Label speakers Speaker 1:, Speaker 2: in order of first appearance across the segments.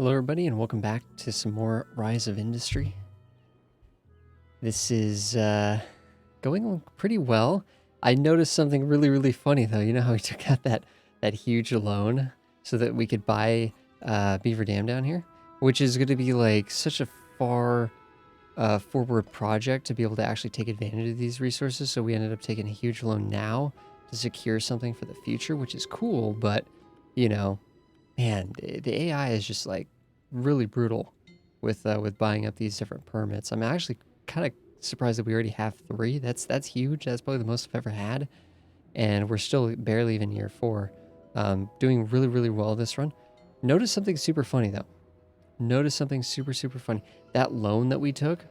Speaker 1: Hello, everybody, and welcome back to some more Rise of Industry. This is going along pretty well. I noticed something really, really funny, though. You know how we took out that huge loan so that we could buy Beaver Dam down here? Which is going to be like such a far forward project to be able to actually take advantage of these resources. So we ended up taking a huge loan now to secure something for the future, which is cool, but, you know, man, the AI is just like really brutal with buying up these different permits. I'm actually kind of surprised that we already have 3. That's huge. That's probably the most I've ever had, and we're still barely even year 4. Doing really, really well this run. Notice something super funny though. Notice something super, super funny. That loan that we took,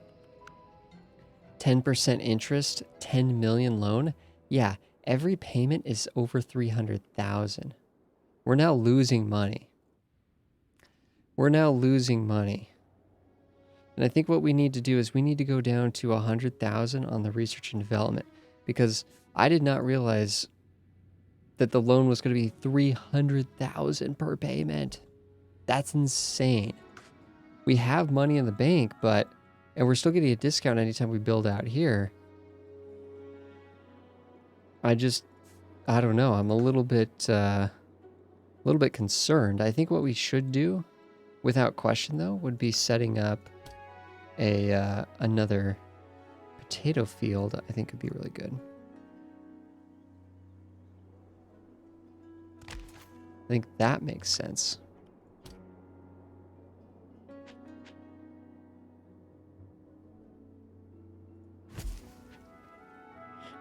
Speaker 1: 10% interest, 10 million loan. Yeah, every payment is over 300,000. We're now losing money. We're now losing money. And I think what we need to do is we need to go down to 100,000 on the research and development, because I did not realize that the loan was going to be 300,000 per payment. That's insane. We have money in the bank, and we're still getting a discount anytime we build out here. I don't know. I'm a little bit concerned. I think what we should do, without question though, would be setting up another potato field. I think could be really good. I think that makes sense.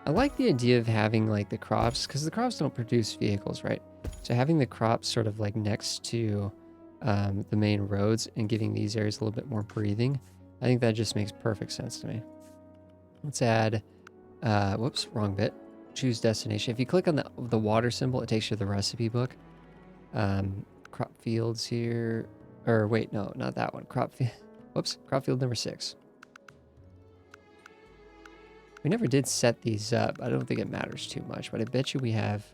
Speaker 1: I like the idea of having like the crops, because the crops don't produce vehicles, right? So having the crops sort of like next to the main roads and giving these areas a little bit more breathing, I think that just makes perfect sense to me. Let's add, whoops, wrong bit. Choose destination. If you click on the water symbol, it takes you to the recipe book. Crop fields here, or wait, no, not that one. Crop field number 6. We never did set these up. I don't think it matters too much, but I bet you we have...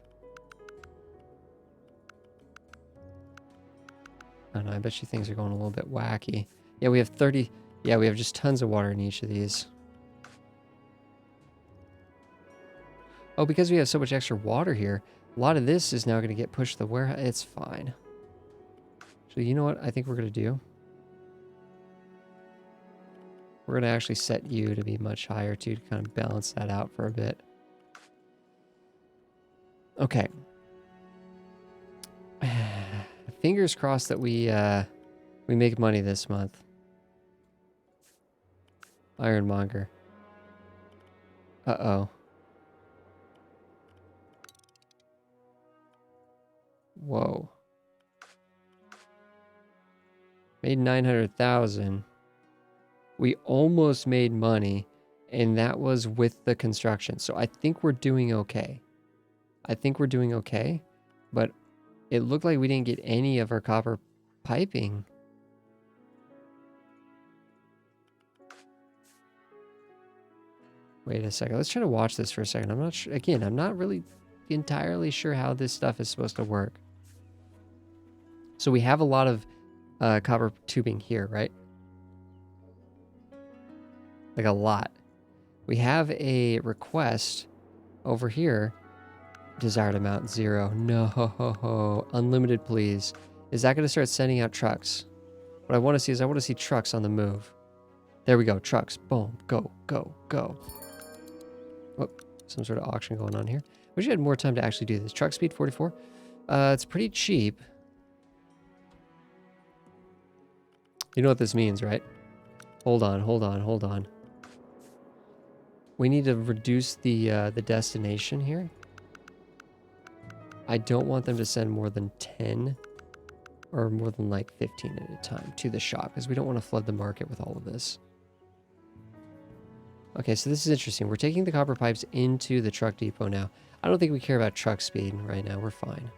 Speaker 1: I don't know, I bet you things are going a little bit wacky. Yeah, we have 30... Yeah, we have just tons of water in each of these. Oh, because we have so much extra water here, a lot of this is now going to get pushed to the warehouse. It's fine. So you know what I think we're going to do? We're going to actually set you to be much higher too, to kind of balance that out for a bit. Okay. Fingers crossed that we make money this month. Ironmonger. Uh-oh. Whoa. Made 900,000. We almost made money, and that was with the construction. So I think we're doing okay. But it looked like we didn't get any of our copper piping. Wait a second. Let's try to watch this for a second. I'm not sure. Again, I'm not really entirely sure how this stuff is supposed to work. So we have a lot of copper tubing here, right? Like a lot. We have a request over here. Desired amount 0. No. Unlimited, please. Is that going to start sending out trucks? What I want to see is I want to see trucks on the move. There we go. Trucks. Boom. Go. Oh, some sort of auction going on here. Wish you had more time to actually do this. Truck speed 44. It's pretty cheap. You know what this means, right? Hold on. We need to reduce the destination here. I don't want them to send more than 10 or more than like 15 at a time to the shop, because we don't want to flood the market with all of this. Okay, so this is interesting. We're taking the copper pipes into the truck depot now. I don't think we care about truck speed right now. We're fine.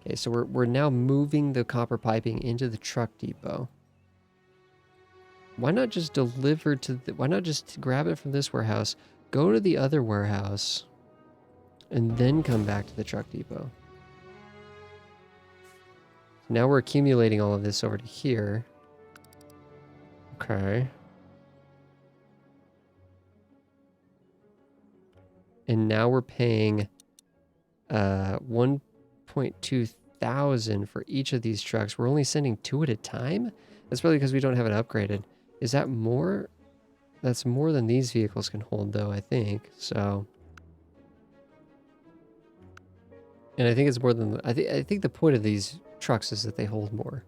Speaker 1: Okay, so we're now moving the copper piping into the truck depot. Why not just deliver to the... Why not just grab it from this warehouse, go to the other warehouse, and then come back to the truck depot? So now we're accumulating all of this over to here. Okay. And now we're paying 1.2 thousand for each of these trucks. We're only sending 2 at a time? That's probably because we don't have it upgraded. Is that more? That's more than these vehicles can hold though, I think. So... And I think it's more than... I think the point of these trucks is that they hold more.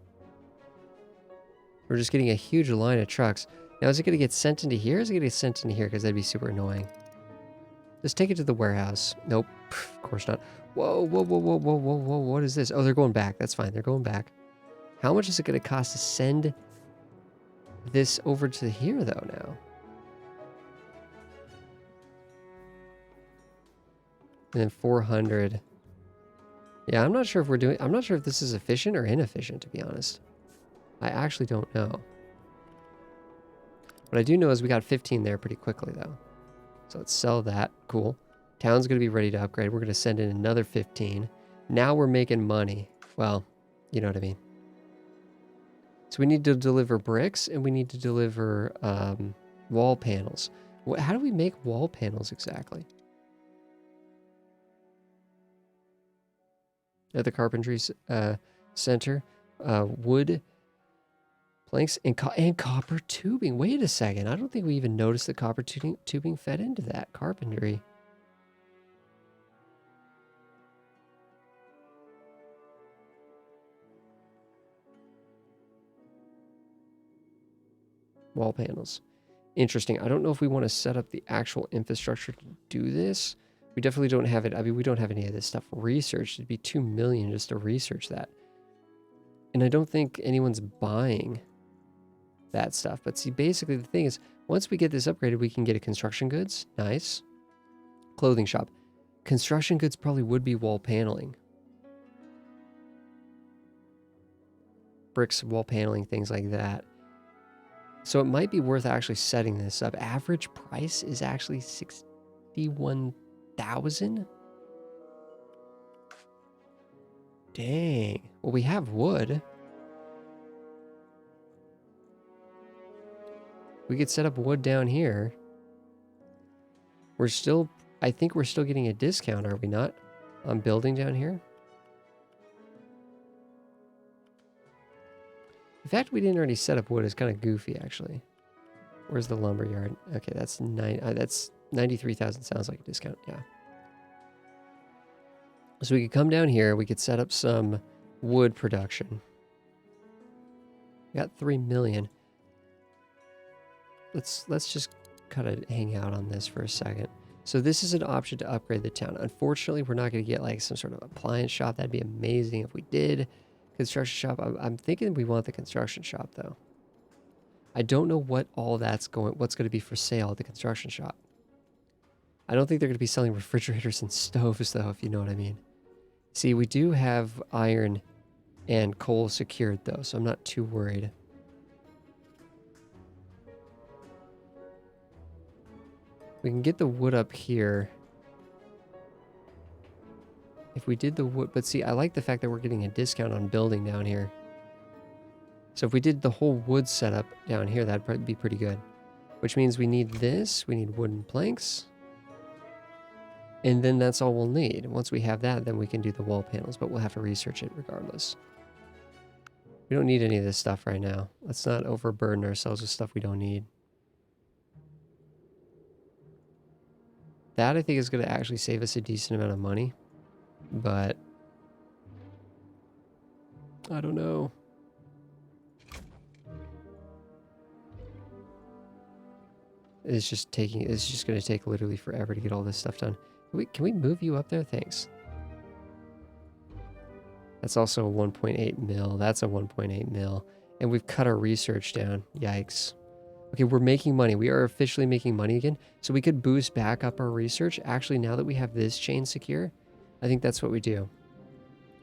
Speaker 1: We're just getting a huge line of trucks. Now, is it going to get sent into here? Is it going to get sent into here? Because that'd be super annoying. Just take it to the warehouse. Nope. Of course not. Whoa, whoa, whoa, whoa, whoa, whoa, whoa. What is this? Oh, they're going back. That's fine. They're going back. How much is it going to cost to send this over to here, though, now? And then 400. Yeah, I'm not sure if we're doing... I'm not sure if this is efficient or inefficient, to be honest. I actually don't know. What I do know is we got 15 there pretty quickly, though. So let's sell that. Cool. Town's going to be ready to upgrade. We're going to send in another 15. Now we're making money. Well, you know what I mean. So we need to deliver bricks and we need to deliver wall panels. How do we make wall panels exactly? At the carpentry center. Wood planks and copper tubing. Wait a second. I don't think we even noticed the copper tubing fed into that carpentry. Wall panels. Interesting. I don't know if we want to set up the actual infrastructure to do this. We definitely don't have it. I mean, we don't have any of this stuff researched. It'd be 2 million just to research that. And I don't think anyone's buying that stuff. But see, basically the thing is, once we get this upgraded, we can get a construction goods. Nice. Clothing shop. Construction goods probably would be wall paneling. Bricks, wall paneling, things like that. So it might be worth actually setting this up. Average price is actually 61,000. Dang. Well, we have wood. We could set up wood down here. We're still... I think we're still getting a discount, are we not? On building down here? The fact we didn't already set up wood is kind of goofy, actually. Where's the lumber yard? Okay, that's 93,000. Sounds like a discount. Yeah. So we could come down here. We could set up some wood production. We got 3 million. Let's just kind of hang out on this for a second. So this is an option to upgrade the town. Unfortunately, we're not going to get like some sort of appliance shop. That'd be amazing if we did. Construction shop. I'm thinking we want the construction shop though. I don't know what all what's going to be for sale at the construction shop. I don't think they're going to be selling refrigerators and stoves though, if you know what I mean. See, we do have iron and coal secured though, so I'm not too worried. We can get the wood up here. If we did the wood, but see, I like the fact that we're getting a discount on building down here. So if we did the whole wood setup down here, that'd probably be pretty good. Which means we need this, we need wooden planks. And then that's all we'll need. Once we have that, then we can do the wall panels, but we'll have to research it regardless. We don't need any of this stuff right now. Let's not overburden ourselves with stuff we don't need. That I think is going to actually save us a decent amount of money. But I don't know. It's just going to take literally forever to get all this stuff done. Can we move you up there? Thanks. That's also a 1.8 mil. That's a 1.8 mil. And we've cut our research down. Yikes. Okay, we're making money. We are officially making money again. So we could boost back up our research. Actually, now that we have this chain secure, I think that's what we do.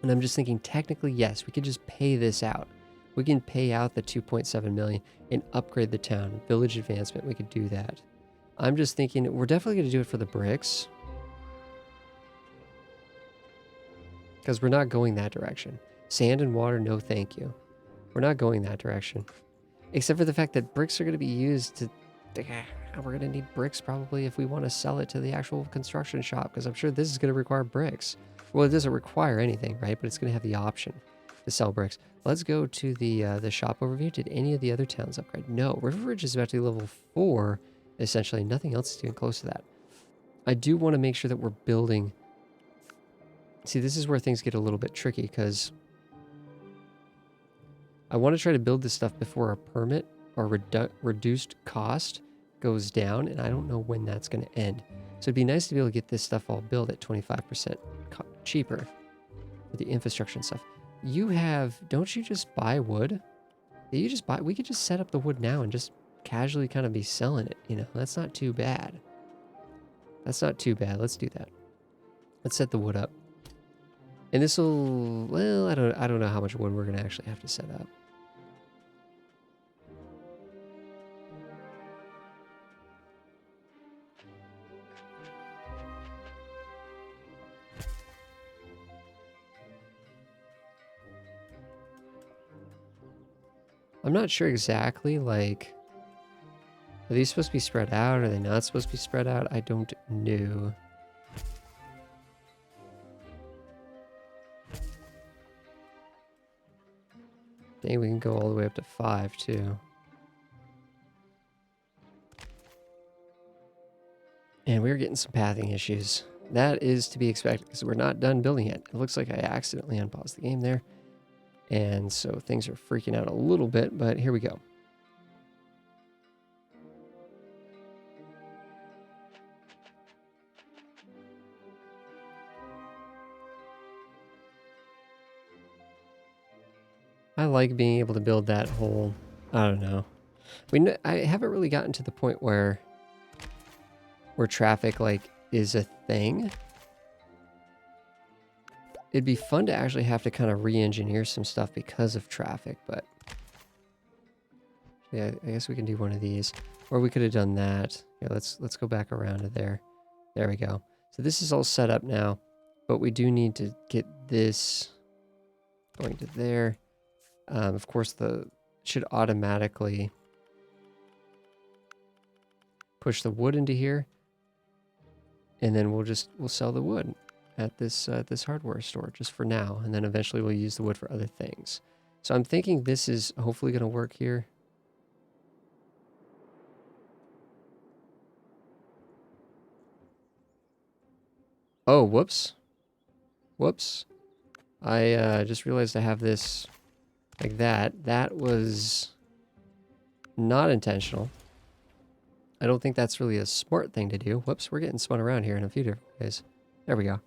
Speaker 1: And I'm just thinking, technically, yes, we could just pay this out. We can pay out the 2.7 million and upgrade the town. Village advancement, we could do that. I'm just thinking, we're definitely going to do it for the bricks. Because we're not going that direction. Sand and water, no thank you. We're not going that direction. Except for the fact that bricks are going to be used to... We're going to need bricks probably if we want to sell it to the actual construction shop, because I'm sure this is going to require bricks. Well, it doesn't require anything, right? But it's going to have the option to sell bricks. Let's go to the shop overview. Did any of the other towns upgrade? No. River Ridge is about to be level 4, essentially. Nothing else is even close to that. I do want to make sure that we're building... See, this is where things get a little bit tricky, because I want to try to build this stuff before our permit or reduced cost goes down, and I don't know when that's going to end. So it'd be nice to be able to get this stuff all built at 25% cheaper for the infrastructure and stuff. You have... Don't you just buy wood? Yeah, you just buy... We could just set up the wood now and just casually kind of be selling it, you know? That's not too bad. That's not too bad. Let's do that. Let's set the wood up. And this will... Well, I don't know how much wood we're going to actually have to set up. I'm not sure exactly, like... Are these supposed to be spread out? Are they not supposed to be spread out? I don't know. Dang, we can go all the way up to 5, too. And we're getting some pathing issues. That is to be expected, because we're not done building yet. It looks like I accidentally unpaused the game there. And so things are freaking out a little bit, but here we go. I like being able to build that whole... I don't know. I haven't really gotten to the point where traffic, like, is a thing. It'd be fun to actually have to kind of re-engineer some stuff because of traffic, but... Yeah, I guess we can do one of these. Or we could have done that. Yeah, let's go back around to there. There we go. So this is all set up now, but we do need to get this going to there. Of course, should automatically push the wood into here, and then we'll sell the wood at this hardware store just for now, and then eventually we'll use the wood for other things. So I'm thinking this is hopefully going to work here. Oh, whoops. Whoops. I just realized I have this like that. That was not intentional. I don't think that's really a smart thing to do. Whoops, we're getting spun around here in a few different ways. There we go.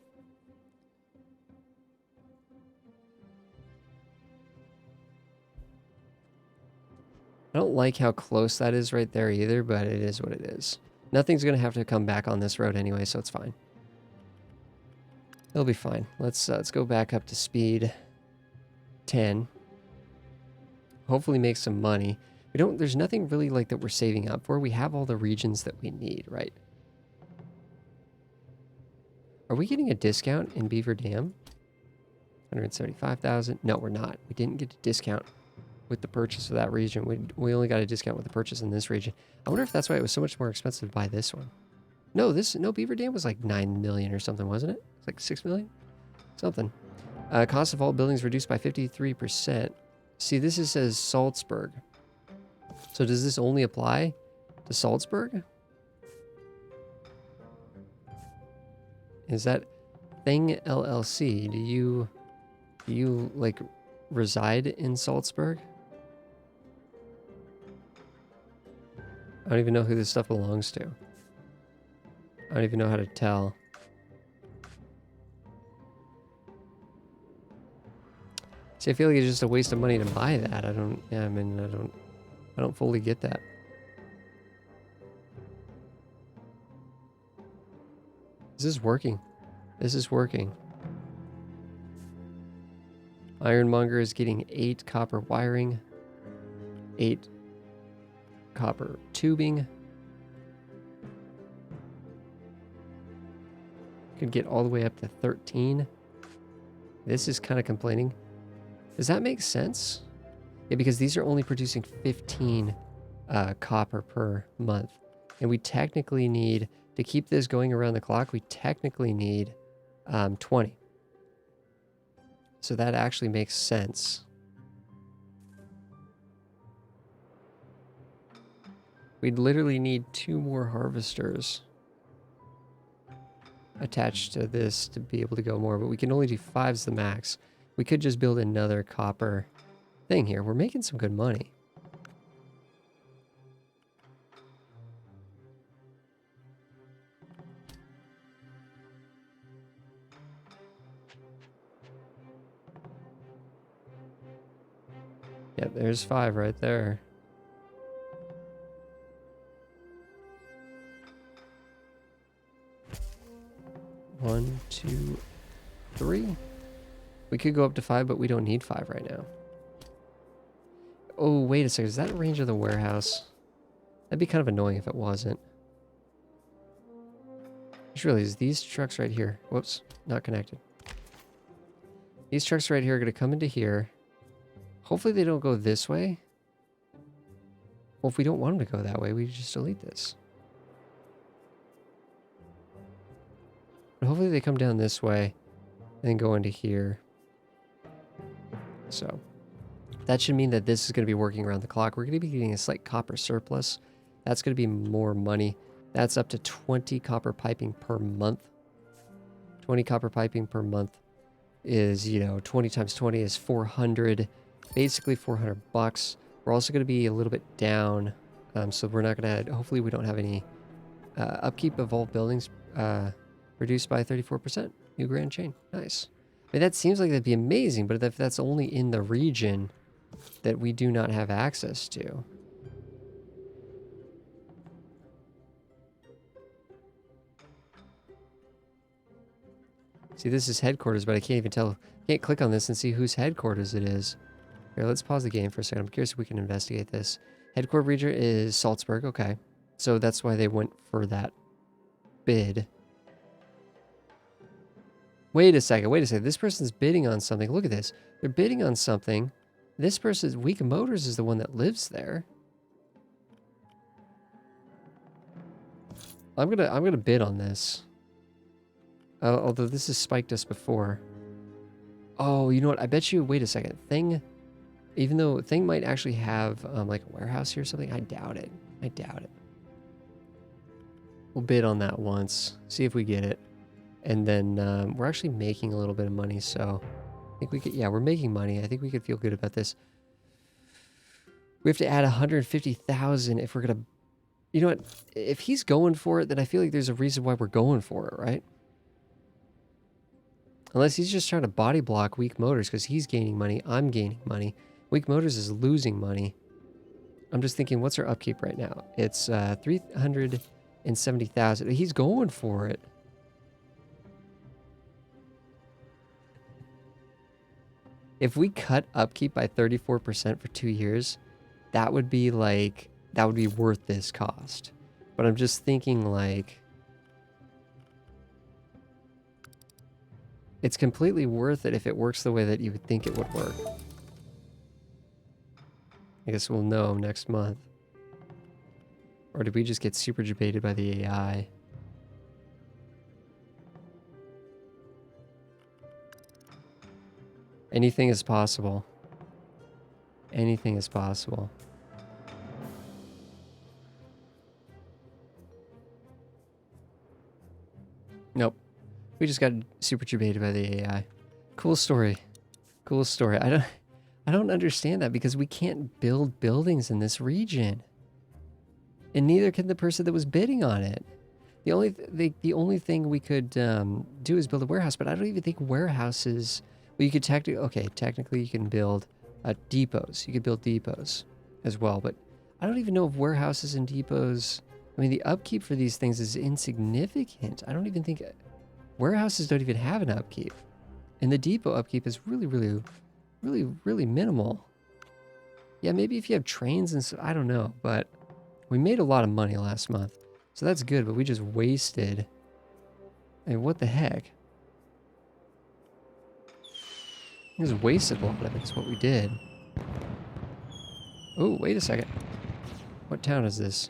Speaker 1: I don't like how close that is right there either, but it is what it is. Nothing's going to have to come back on this road anyway, so it's fine. It'll be fine. Let's go back up to speed 10. Hopefully make some money. There's nothing really like that we're saving up for. We have all the regions that we need, right? Are we getting a discount in Beaver Dam? 175,000. No, we're not. We didn't get a discount with the purchase of that region. We only got a discount with the purchase in this region. I wonder if that's why it was so much more expensive to buy this one. No, Beaver Dam was like 9 million or something, wasn't it? It's like 6 million? Something. Cost of all buildings reduced by 53%. See, this says Salzburg. So does this only apply to Salzburg? Is that Thing LLC? Do you like reside in Salzburg? I don't even know who this stuff belongs to. I don't even know how to tell. See, I feel like it's just a waste of money to buy that. I don't fully get that. This is working. This is working. Ironmonger is getting 8 copper wiring, 8 copper tubing. Could get all the way up to 13. This is kind of complaining. Does that make sense? Yeah, because these are only producing 15 copper per month. And we technically need, to keep this going around the clock, we technically need 20. So that actually makes sense. We'd literally need 2 more harvesters attached to this to be able to go more, but we can only do 5's the max. We could just build another copper thing here. We're making some good money. Yeah, there's 5 right there. One, 2, 3. We could go up to 5, but we don't need 5 right now. Oh, wait a second. Is that range of the warehouse? That'd be kind of annoying if it wasn't. Just realized these trucks right here. Whoops, not connected. These trucks right here are going to come into here. Hopefully they don't go this way. Well, if we don't want them to go that way, we just delete this. But hopefully they come down this way and then go into here. So that should mean that this is going to be working around the clock. We're going to be getting a slight copper surplus. That's going to be more money. That's up to 20 copper piping per month. 20 copper piping per month is, you know, 20 times 20 is 400. Basically 400 bucks. We're also going to be a little bit down. So we're not going to, hopefully we don't have any upkeep of all buildings reduced by 34%. New grand chain. Nice. I mean, that seems like that'd be amazing, but if that's only in the region that we do not have access to. See, this is headquarters, but I can't even tell. Can't click on this and see whose headquarters it is. Here, let's pause the game for a second. I'm curious if we can investigate this. Headquarters region is Salzburg. Okay. So that's why they went for that bid. Wait a second. Wait a second. This person's bidding on something. Look at this. They're bidding on something. This person's Weak Motors is the one that lives there. I'm gonna bid on this. Although this has spiked us before. Oh, you know what? I bet you. Wait a second. Thing. Even though Thing might actually have like a warehouse here or something, I doubt it. I doubt it. We'll bid on that once. See if we get it. And then we're actually making a little bit of money, so I think we could, yeah, we're making money. I think we could feel good about this. We have to add 150,000 if we're going to, you know what, if he's going for it, then I feel like there's a reason why we're going for it, right? Unless he's just trying to body block Weak Motors because he's gaining money, I'm gaining money. Weak Motors is losing money. I'm just thinking, what's our upkeep right now? It's 370,000. He's going for it. If we cut upkeep by 34% for 2 years, that would be like, that would be worth this cost. But I'm just thinking like, it's completely worth it if it works the way that you would think it would work. I guess we'll know next month. Or did we just get super debated by the AI? Anything is possible. Anything is possible. Nope. We just got super debated by the AI. Cool story. Cool story. I don't understand that because we can't build buildings in this region. And neither can the person that was bidding on it. The only thing we could do is build a warehouse, but I don't even think warehouses. Well, you could technically you can build depots. You could build depots as well, but I don't even know if warehouses and depots. I mean, the upkeep for these things is insignificant. I don't even think warehouses don't even have an upkeep, and the depot upkeep is really minimal. Yeah, maybe if you have trains and so, I don't know, but we made a lot of money last month, so that's good. But we just wasted. I mean, what the heck? We just wasted a lot of it, is what we did. Oh, wait a second. What town is this?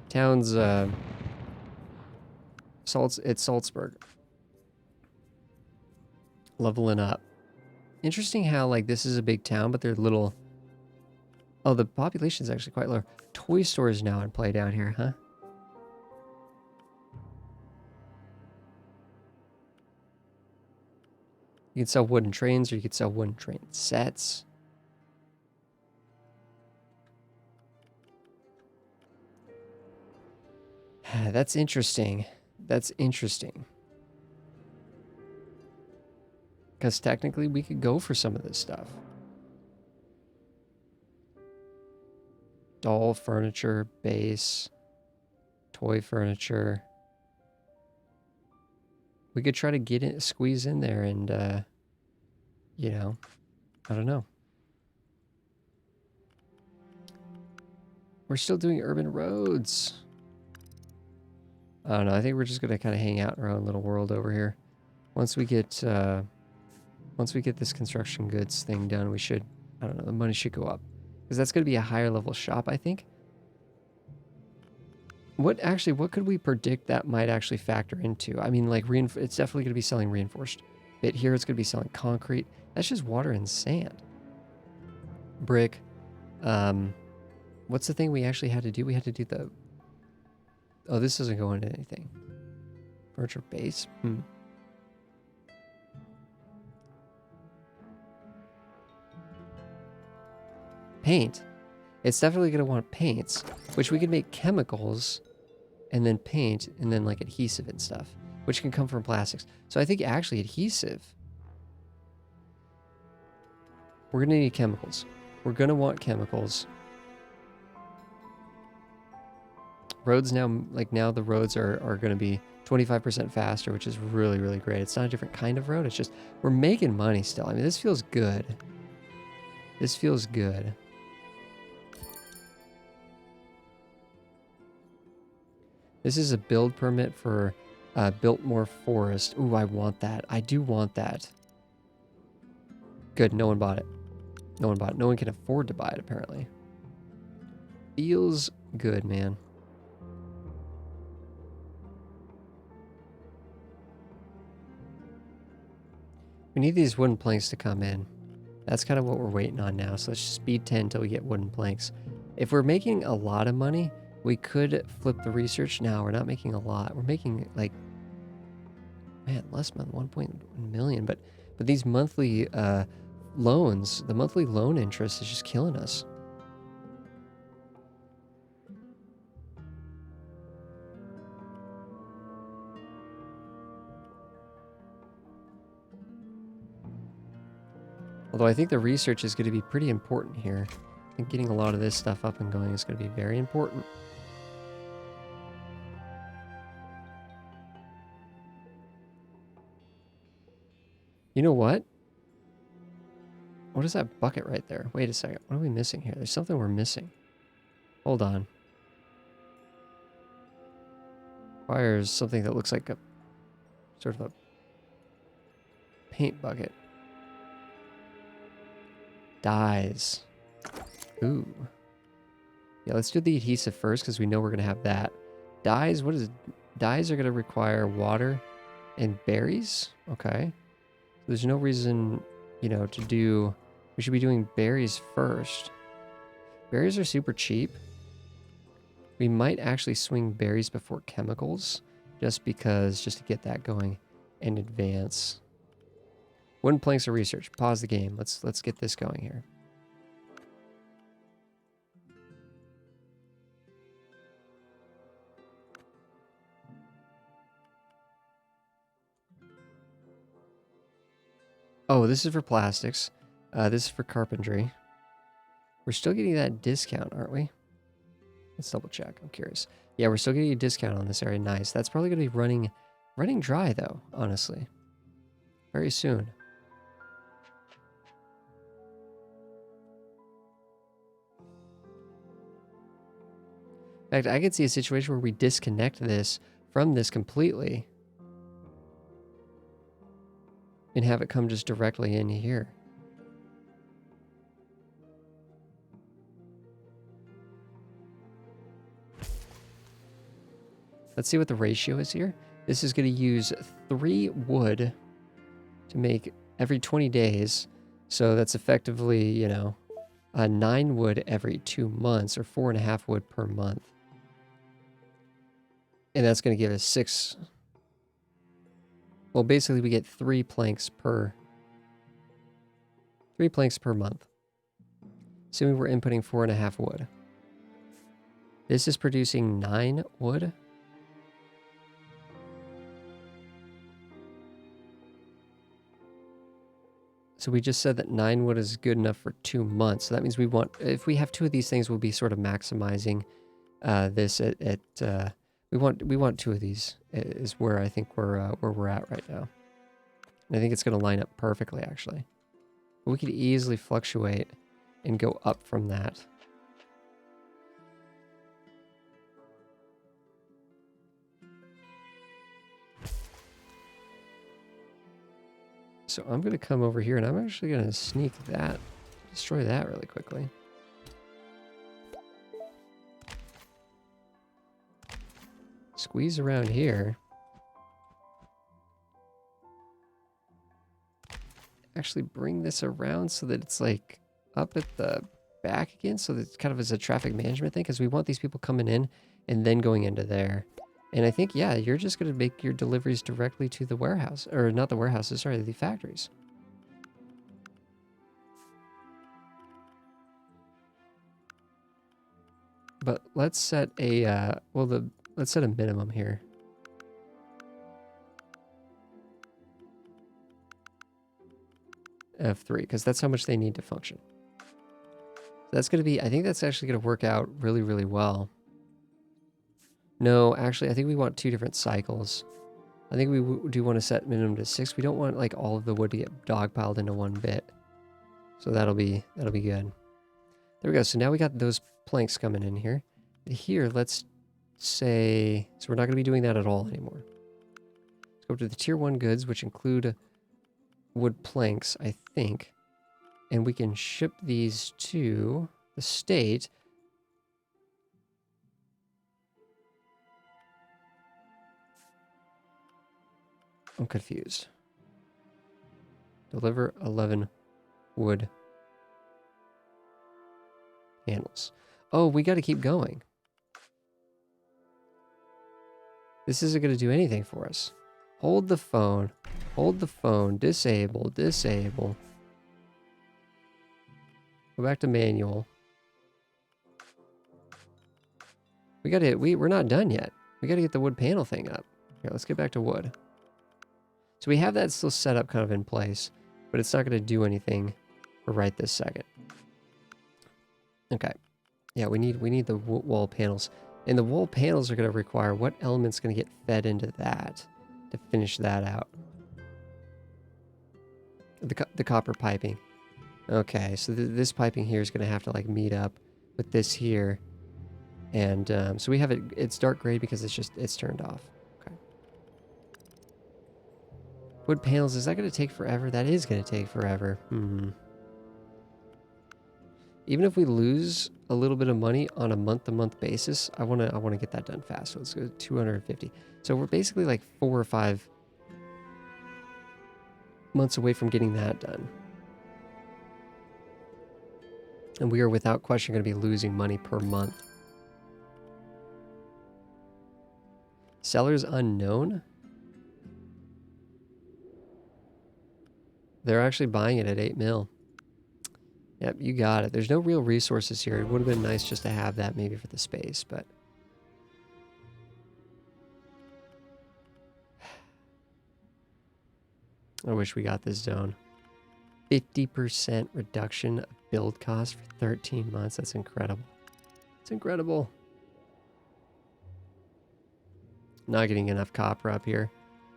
Speaker 1: Town's, it's Salzburg. Leveling up. Interesting how, like, this is a big town, but they're little... Oh, the population is actually quite low. Toy Store is now in play down here, huh? You can sell wooden trains, or you could sell wooden train sets. That's interesting. That's interesting. Because technically we could go for some of this stuff. Doll furniture, base, toy furniture. We could try to get it, squeeze in there and, you know, I don't know. We're still doing urban roads. I don't know. I think we're just going to kind of hang out in our own little world over here. Once we get this construction goods thing done, we should, I don't know, the money should go up. Because that's going to be a higher level shop, I think. What could we predict that might actually factor into? I mean, like, it's definitely going to be selling reinforced. Bit here, it's going to be selling concrete. That's just water and sand. Brick. What's the thing we actually had to do? We had to do the... Oh, this doesn't go into anything. Furniture base? Paint. It's definitely going to want paints, which we could make chemicals and then paint and then like adhesive and stuff, which can come from plastics. So I think actually adhesive. We're going to need chemicals. We're going to want chemicals. Roads now, like now the roads are going to be 25% faster, which is really, really great. It's not a different kind of road. It's just, we're making money still. I mean, this feels good. This feels good. This is a build permit for Biltmore Forest. Ooh, I want that. I do want that. Good, no one bought it. No one bought it. No one can afford to buy it, apparently. Feels good, man. We need these wooden planks to come in. That's kind of what we're waiting on now. So let's just speed 10 until we get wooden planks. If we're making a lot of money, we could flip the research. Now we're not making a lot. We're making like, man, less than 1.1 million. But these monthly loans, the monthly loan interest is just killing us. Although I think the research is going to be pretty important here. I think getting a lot of this stuff up and going is going to be very important. You know what? What is that bucket right there? Wait a second. What are we missing here? There's something we're missing. Hold on. Requires something that looks like a sort of a paint bucket. Dyes. Ooh. Yeah, let's do the adhesive first because we know we're going to have that. Dyes, what is it? Dyes are going to require water and berries. Okay. There's no reason, you know, to do... We should be doing berries first. Berries are super cheap. We might actually swing berries before chemicals just to get that going in advance. Wooden planks of research. Pause the game. Let's get this going here. Oh, this is for plastics. This is for carpentry. We're still getting that discount, aren't we? Let's double check. I'm curious. Yeah, we're still getting a discount on this area. Nice. That's probably going to be running dry, though, honestly. Very soon. In fact, I could see a situation where we disconnect this from this completely. and have it come just directly in here. Let's see what the ratio is here. This is going to use 3 wood to make every 20 days. So that's effectively, you know, 9 wood every 2 months, or 4.5 wood per month. And that's going to give us 6. Well, basically we get 3 planks per 3 planks per month. Assuming we're inputting 4.5 wood. This is producing 9 wood. So we just said that 9 wood is good enough for 2 months. So that means we want, if we have 2 of these things, we'll be sort of maximizing this at we want 2 of these is where I think where we're at right now. And I think it's going to line up perfectly, actually. But we could easily fluctuate and go up from that. So I'm going to come over here and I'm actually going to sneak that, destroy that really quickly. Squeeze around here. Actually bring this around so that it's like up at the back again, so that it's kind of as a traffic management thing, because we want these people coming in and then going into there. And I think, yeah, you're just going to make your deliveries directly to the warehouse. Or not the warehouses, sorry, the factories. But let's set a, let's set a minimum here. Of 3, because that's how much they need to function. So that's going to be, I think that's actually going to work out really, really well. No, actually, I think we want 2 different cycles. I think we do want to set minimum to 6. We don't want like all of the wood to get dogpiled into one bit. So that'll be good. There we go. So now we got those planks coming in here. Here, let's say, so we're not going to be doing that at all anymore. Let's go to the tier 1 goods, which include wood planks, I think. And we can ship these to the state. I'm confused. Deliver 11 wood panels. Oh, we got to keep going. This isn't going to do anything for us. Hold the phone. Hold the phone. Disable. Disable. Go back to manual. We got to. We're not done yet. We got to get the wood panel thing up. Here, let's get back to wood. So we have that still set up kind of in place, but it's not going to do anything for right this second. Okay. Yeah, we need the wall panels. And the wall panels are going to require what element's going to get fed into that to finish that out. The copper piping. Okay, so this piping here is going to have to like meet up with this here. And so we have it, it's dark gray because it's turned off. Okay. Wood panels, is that going to take forever? That is going to take forever. Even if we lose a little bit of money on a month-to-month basis, I want to get that done fast. So let's go 250. So we're basically like 4 or 5 months away from getting that done. And we are without question going to be losing money per month. Sellers unknown? They're actually buying it at 8 mil. Yep, you got it. There's no real resources here. It would have been nice just to have that maybe for the space, but... I wish we got this zone. 50% reduction of build cost for 13 months. That's incredible. It's incredible. Not getting enough copper up here.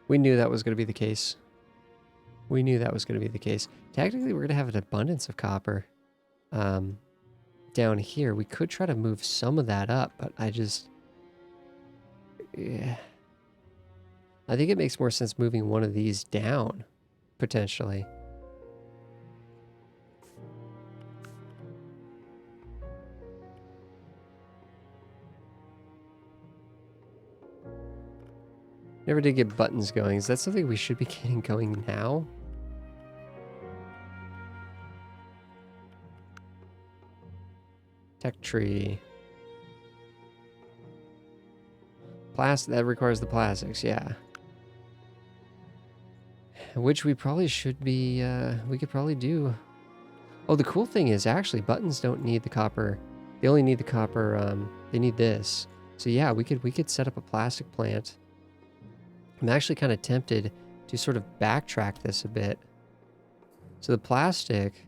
Speaker 1: We knew that was going to be the case. We knew that was going to be the case. Technically, we're going to have an abundance of copper down here. We could try to move some of that up, but I just... Yeah. I think it makes more sense moving one of these down potentially. Never did get buttons going. Is that something we should be getting going now? Tech tree. That requires the plastics, yeah. Which we probably should be, we could probably do. Oh, the cool thing is actually buttons don't need the copper. They only need the copper, they need this. So yeah, we could set up a plastic plant. I'm actually kind of tempted to sort of backtrack this a bit. So the plastic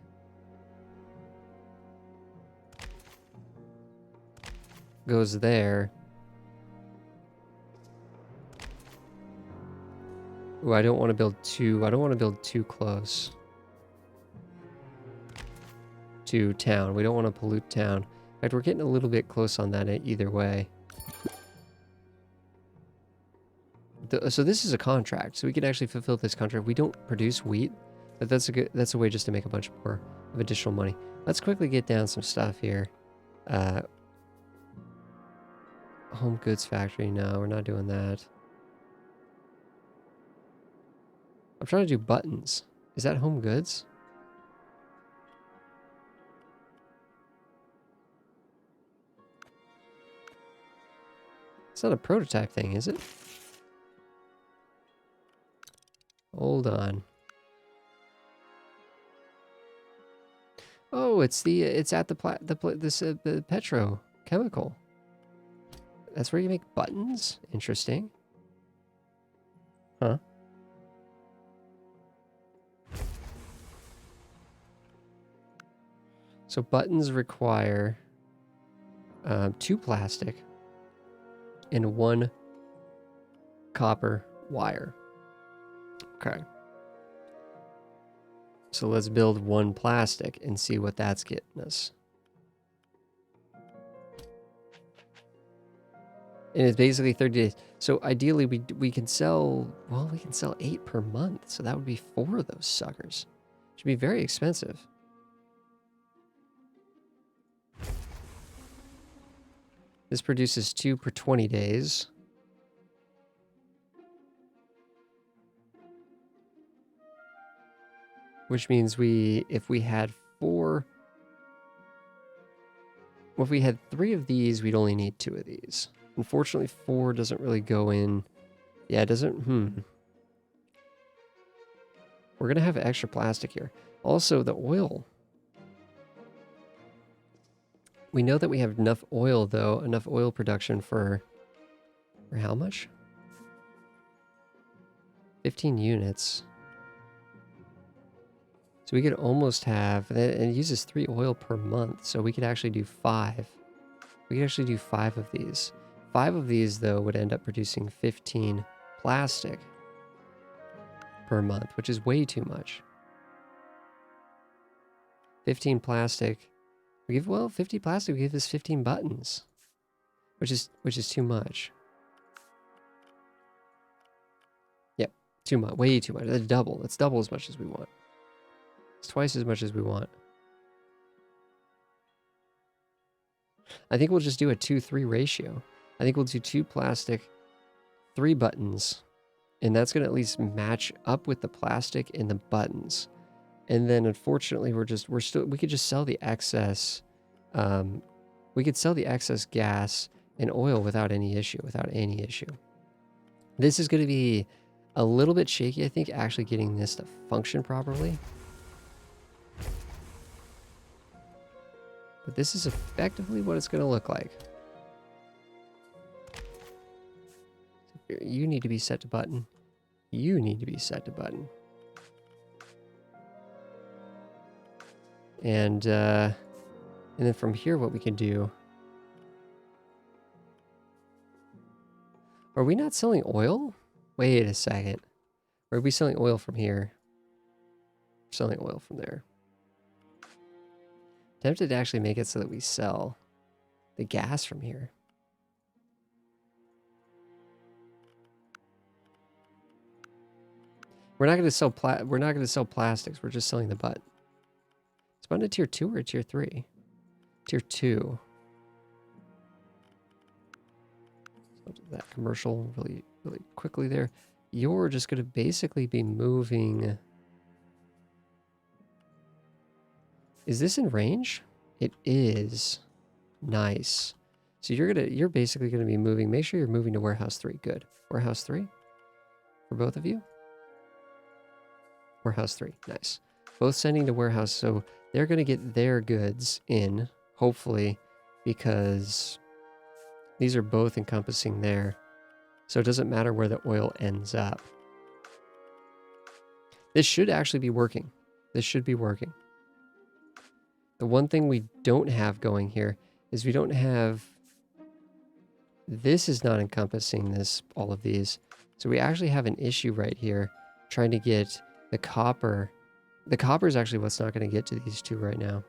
Speaker 1: goes there. Ooh, I don't want to build too close to town. We don't want to pollute town. In fact, we're getting a little bit close on that either way. So this is a contract, so we can actually fulfill this contract. We don't produce wheat, but that's a way just to make a bunch more of additional money. Let's quickly get down some stuff here. Home goods factory. No, we're not doing that. I'm trying to do buttons. Is that home goods? It's not a prototype thing, is it? Hold on. Oh, it's at the petrochemical. That's where you make buttons? Interesting. Huh? So buttons require 2 plastic and 1 copper wire. Okay. So let's build 1 plastic and see what that's getting us. And it's basically 30 days. So ideally we can sell, well, we can sell 8 per month. So that would be 4 of those suckers. Should be very expensive. This produces 2 per 20 days. Which means if we had 3 of these, we'd only need 2 of these. Unfortunately, 4 doesn't really go in. Yeah, it doesn't, We're gonna have extra plastic here. Also, the oil. We know that we have enough oil, though. Enough oil production for how much? 15 units. So we could almost have, and it uses 3 oil per month, so we could actually do 5. We could actually do 5 of these. 5 of these, though, would end up producing 15 plastic per month, which is way too much. 15 plastic. 50 plastic, we give this 15 buttons, which is too much. Yep, too much, way too much. That's double. That's double as much as we want. It's twice as much as we want. I think we'll just do a 2-3 ratio. I think we'll do 2 plastic, 3 buttons, and that's going to at least match up with the plastic and the buttons. And then unfortunately, we could just sell the excess. We could sell the excess gas and oil without any issue. This is going to be a little bit shaky, I think, actually getting this to function properly. But this is effectively what it's going to look like. You need to be set to button. You need to be set to button. And then from here, what we can do... Are we not selling oil? Wait a second. Or are we selling oil from here? We're selling oil from there. Tempted to actually make it so that we sell the gas from here. We're not going to sell we're not going to sell plastics. We're just selling the butt. It's button a tier 2 or a tier 3? Tier 2. So that commercial really quickly there. You're just going to basically be moving. Is this in range? It is. Nice. So you're basically going to be moving. Make sure you're moving to warehouse 3. Good. Warehouse 3 for both of you. Warehouse 3. Nice. Both sending to warehouse. So they're going to get their goods in, hopefully, because these are both encompassing there. So it doesn't matter where the oil ends up. This should actually be working. This should be working. The one thing we don't have going here is we don't have... This is not encompassing all of these. So we actually have an issue right here trying to get the copper. The copper is actually what's not going to get to these two right now.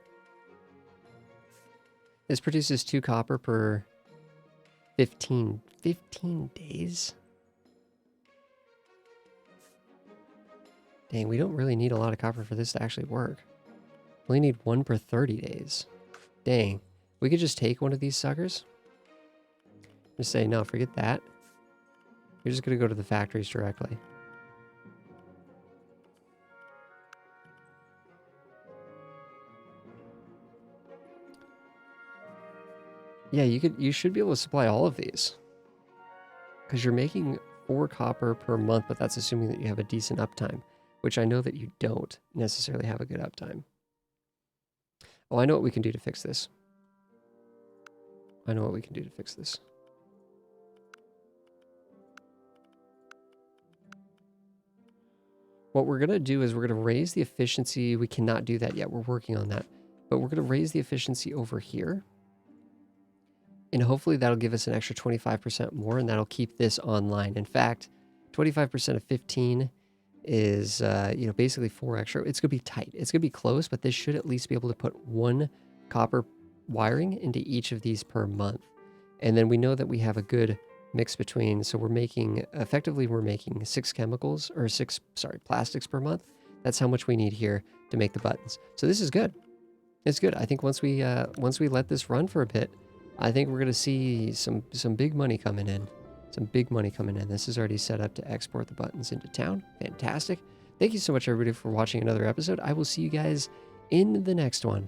Speaker 1: This produces 2 copper per 15 days. Dang, we don't really need a lot of copper for this to actually work. We only need 1 per 30 days. Dang, we could just take one of these suckers. Just say, no, forget that. You're just going to go to the factories directly. Yeah, you should be able to supply all of these. Because you're making 4 copper per month, but that's assuming that you have a decent uptime, which I know that you don't necessarily have a good uptime. Oh, I know what we can do to fix this. I know what we can do to fix this. What we're going to do is we're going to raise the efficiency. We cannot do that yet. We're working on that. But we're going to raise the efficiency over here. And hopefully that'll give us an extra 25% more, and that'll keep this online. In fact, 25% of 15 is, basically 4 extra. It's going to be tight. It's going to be close, but this should at least be able to put 1 copper wiring into each of these per month. And then we know that we have a good mix between, so we're making 6 plastics per month. That's how much we need here to make the buttons. So this is good. It's good. I think once we let this run for a bit, I think we're going to see some big money coming in. Some big money coming in. This is already set up to export the buttons into town. Fantastic. Thank you so much, everybody, for watching another episode. I will see you guys in the next one.